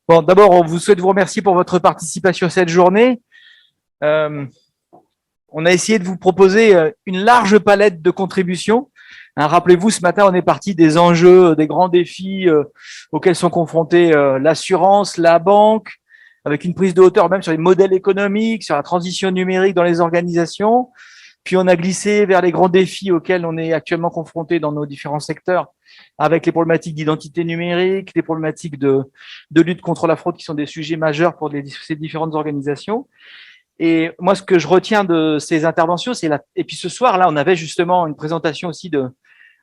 Bon, d'abord, on vous souhaite vous remercier pour votre participation à cette journée. Euh, on a essayé de vous proposer une large palette de contributions. Hein, rappelez-vous, ce matin, on est parti des enjeux, des grands défis auxquels sont confrontés l'assurance, la banque, avec une prise de hauteur même sur les modèles économiques, sur la transition numérique dans les organisations. Puis on a glissé vers les grands défis auxquels on est actuellement confronté dans nos différents secteurs, avec les problématiques d'identité numérique, les problématiques de lutte contre la fraude qui sont des sujets majeurs pour ces différentes organisations. Et moi, ce que je retiens de ces interventions, c'est et puis ce soir, là, on avait justement une présentation aussi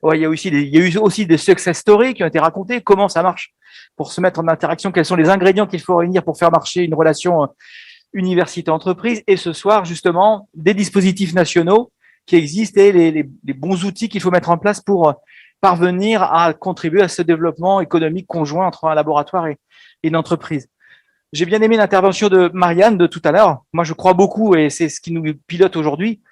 il y a eu aussi des success stories qui ont été racontées, comment ça marche pour se mettre en interaction, quels sont les ingrédients qu'il faut réunir pour faire marcher une relation université-entreprise. Et ce soir, justement, des dispositifs nationaux qui existent et les bons outils qu'il faut mettre en place pour parvenir à contribuer à ce développement économique conjoint entre un laboratoire et une entreprise. J'ai bien aimé l'intervention de Marianne de tout à l'heure. Moi, je crois beaucoup, et c'est ce qui nous pilote aujourd'hui,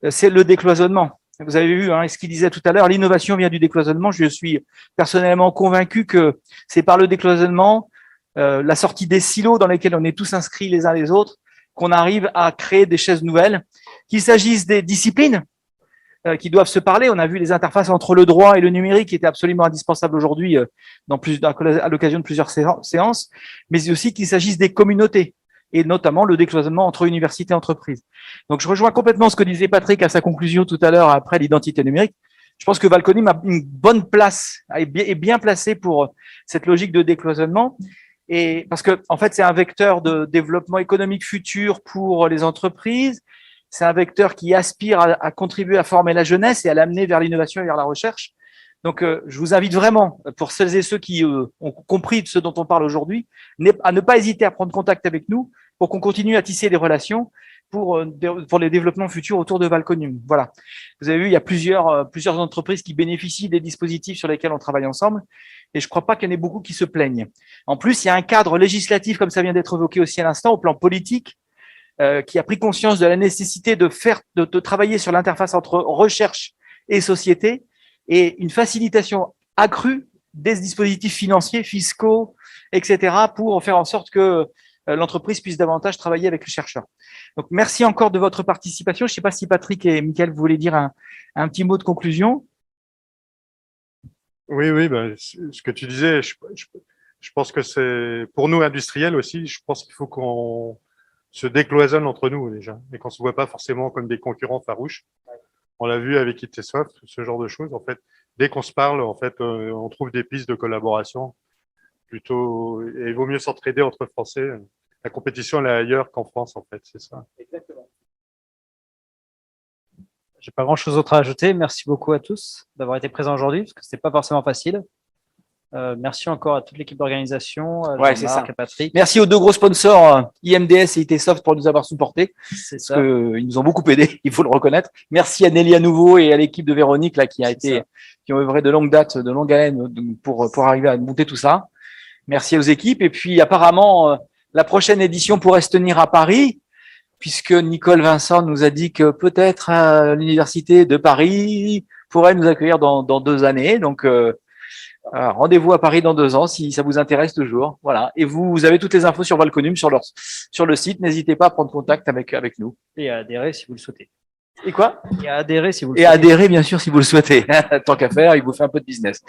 c'est le décloisonnement. Vous avez vu ce qu'il disait tout à l'heure, l'innovation vient du décloisonnement. Je suis personnellement convaincu que c'est par le décloisonnement, la sortie des silos dans lesquels on est tous inscrits les uns les autres, qu'on arrive à créer des chaises nouvelles, qu'il s'agisse des disciplines qui doivent se parler. On a vu les interfaces entre le droit et le numérique qui étaient absolument indispensables aujourd'hui à l'occasion de plusieurs séances, mais aussi qu'il s'agisse des communautés et notamment le décloisonnement entre université et entreprise. Donc, je rejoins complètement ce que disait Patrick à sa conclusion tout à l'heure après l'identité numérique. Je pense que Valconim a une bonne place, est bien placé pour cette logique de décloisonnement. Et parce que, en fait, c'est un vecteur de développement économique futur pour les entreprises. C'est un vecteur qui aspire à contribuer à former la jeunesse et à l'amener vers l'innovation et vers la recherche. Donc, je vous invite vraiment, pour celles et ceux qui ont compris de ce dont on parle aujourd'hui, à ne pas hésiter à prendre contact avec nous pour qu'on continue à tisser des relations pour les développements futurs autour de Valconim. Voilà. Vous avez vu, il y a plusieurs entreprises qui bénéficient des dispositifs sur lesquels on travaille ensemble. Et je ne crois pas qu'il y en ait beaucoup qui se plaignent. En plus, il y a un cadre législatif, comme ça vient d'être évoqué aussi à l'instant, au plan politique, qui a pris conscience de la nécessité de travailler sur l'interface entre recherche et société et une facilitation accrue des dispositifs financiers, fiscaux, etc., pour faire en sorte que l'entreprise puisse davantage travailler avec le chercheur. Donc, merci encore de votre participation. Je ne sais pas si Patrick et Mickaël, vous voulez dire un petit mot de conclusion. Oui, ce que tu disais, je pense que c'est pour nous industriels aussi, je pense qu'il faut qu'on se décloisonne entre nous déjà et qu'on se voit pas forcément comme des concurrents farouches. On l'a vu avec ITsoft, ce genre de choses. En fait, dès qu'on se parle, en fait, on trouve des pistes de collaboration plutôt. Et il vaut mieux s'entraider entre Français. La compétition elle est ailleurs qu'en France, en fait, c'est ça. Exactement. J'ai pas grand-chose d'autre à ajouter. Merci beaucoup à tous d'avoir été présents aujourd'hui, parce que c'était pas forcément facile. Merci encore à toute l'équipe d'organisation, Jean-Marc et Patrick. Merci aux deux gros sponsors, IMDS et ITsoft, pour nous avoir supportés. C'est ça. Ils nous ont beaucoup aidés, il faut le reconnaître. Merci à Nelly à nouveau et à l'équipe de Véronique là, qui ont œuvré de longue date, de longue haleine pour arriver à monter tout ça. Merci aux équipes. Et puis apparemment, la prochaine édition pourrait se tenir à Paris, puisque Nicole Vincent nous a dit que peut-être l'université de Paris pourrait nous accueillir dans 2 années. Donc rendez-vous à Paris dans 2 ans si ça vous intéresse toujours. Voilà. Et vous avez toutes les infos sur Valconim sur le site. N'hésitez pas à prendre contact avec nous. Et à adhérer si vous le souhaitez. Et quoi? Et à adhérer si vous le souhaitez. Et adhérer bien sûr si vous le souhaitez. Tant qu'à faire, il vous fait un peu de business.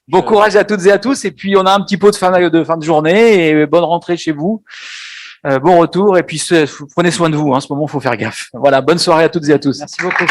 Bon courage à toutes et à tous. Et puis on a un petit pot de fin de journée et bonne rentrée chez vous. Bon retour et puis prenez soin de vous. En ce moment, il faut faire gaffe. Voilà. Bonne soirée à toutes et à tous. Merci beaucoup.